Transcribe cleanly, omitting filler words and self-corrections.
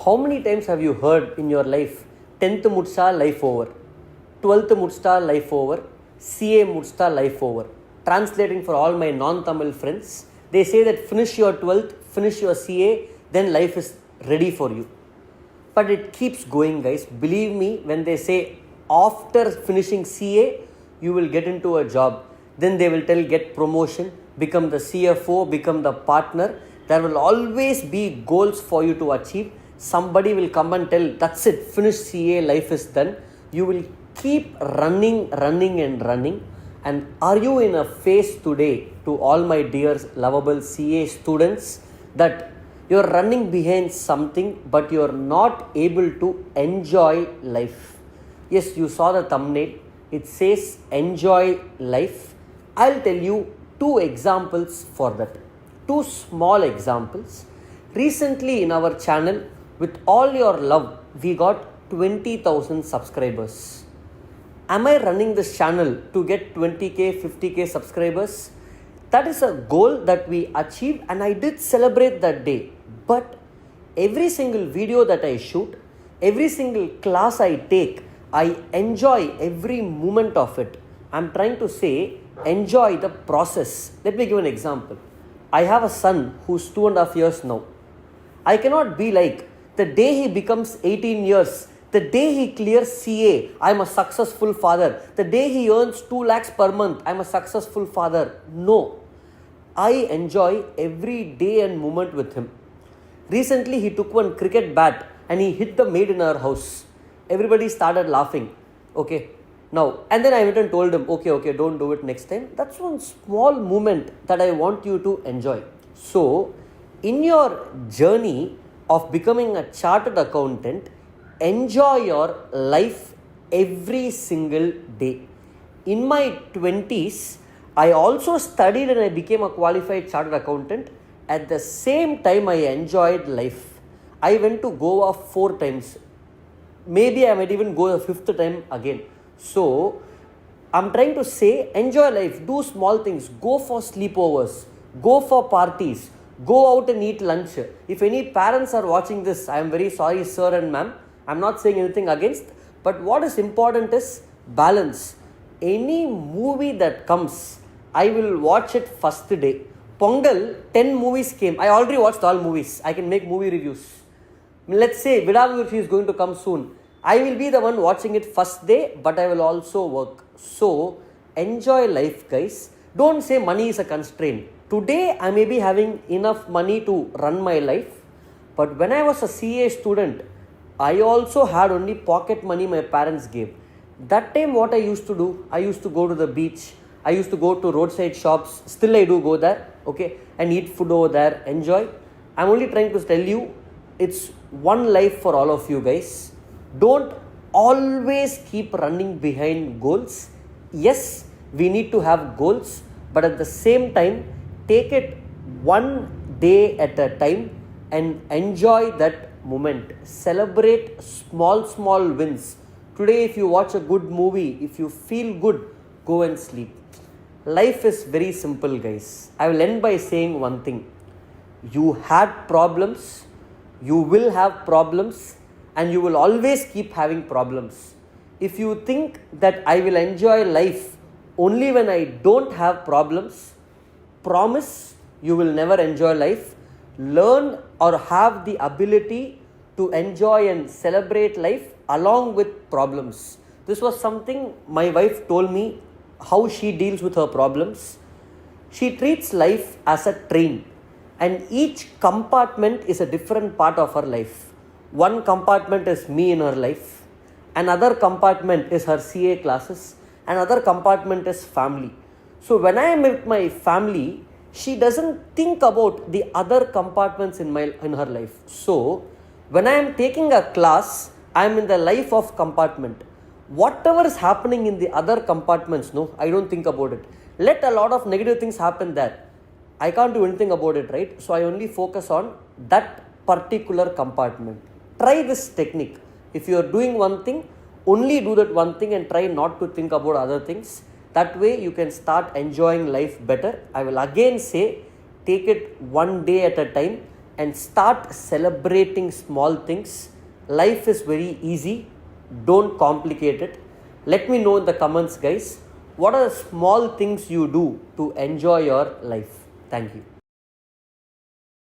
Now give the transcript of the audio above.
How many times have you heard in your life, 10th mudsta life over, 12th mudsta life over, CA mudsta life over? Translating for all my non-Tamil friends, they say that finish your 12th, finish your CA, then life is ready for you. But it keeps going, guys. Believe me, when they say after finishing CA, you will get into a job. Then they will tell get promotion, become the CFO, become the partner. There will always be goals for you to achieve. Somebody will come and tell, that's it, finish CA, life is done. You will keep running. And are you in a phase today, to all my dear lovable CA students, that you're running behind something but you're not able to enjoy life? Yes, you saw the thumbnail. It says enjoy life. I'll tell you two examples for that. Two small examples. Recently in our channel, with all your love, we got 20,000 subscribers. Am I running this channel to get 20k, 50k subscribers? That is a goal that we achieved, and I did celebrate that day. But every single video that I shoot, every single class I take, I enjoy every moment of it. I'm trying to say, enjoy the process. Let me give an example. I have a son who's 2.5 years now. I cannot be like, the day he becomes 18 years, the day he clears CA, I'm a successful father. The day he earns 2 lakhs per month, I'm a successful father. No. I enjoy every day and moment with him. Recently, he took one cricket bat and he hit the maid in our house. Everybody started laughing. Okay. Now, and then I went and told him, okay, don't do it next time. That's one small moment that I want you to enjoy. So, in your journey of becoming a chartered accountant, enjoy your life every single day. In my 20s, I also studied and I became a qualified chartered accountant. At the same time, I enjoyed life. I went to Goa 4 times. Maybe I might even go the 5th time again. So, I'm trying to say, enjoy life, do small things, go for sleepovers, go for parties, go out and eat lunch. If any parents are watching this, I am very sorry, sir and ma'am. I'm not saying anything against, but what is important is balance. Any movie that comes, I will watch it first day. Pongal, 10 movies came. I already watched all movies. I can make movie reviews. Let's say Vidavurshi is going to come soon. I will be the one watching it first day, but I will also work. So, enjoy life, guys. Don't say money is a constraint. Today, I may be having enough money to run my life, but when I was a CA student, I also had only pocket money my parents gave. That time, what I used to do, I used to go to the beach. I used to go to roadside shops. Still, I do go there, okay, and eat food over there, enjoy. I'm only trying to tell you, it's one life for all of you guys. Don't always keep running behind goals. Yes, we need to have goals, but at the same time, take it one day at a time and enjoy that moment. Celebrate small wins. Today, if you watch a good movie, if you feel good, go and sleep. Life is very simple, guys. I will end by saying one thing. You had problems, you will have problems, and you will always keep having problems. If you think that I will enjoy life only when I don't have problems, promise you will never enjoy life. Learn or have the ability to enjoy and celebrate life along with problems. This was something my wife told me, how she deals with her problems. She treats life as a train, and each compartment is a different part of her life. One compartment is me in her life, another compartment is her CA classes, another compartment is family. So when I am with my family, she doesn't think about the other compartments in her life. So when I am taking a class, I am in the life of compartment. Whatever is happening in the other compartments, no, I don't think about it. Let a lot of negative things happen there. I can't do anything about it, right? So I only focus on that particular compartment. Try this technique. If you are doing one thing, only do that one thing and try not to think about other things. That way you can start enjoying life better. I will again say, take it one day at a time and start celebrating small things. Life is very easy. Don't complicate it. Let me know in the comments, guys, what are the small things you do to enjoy your life. Thank you.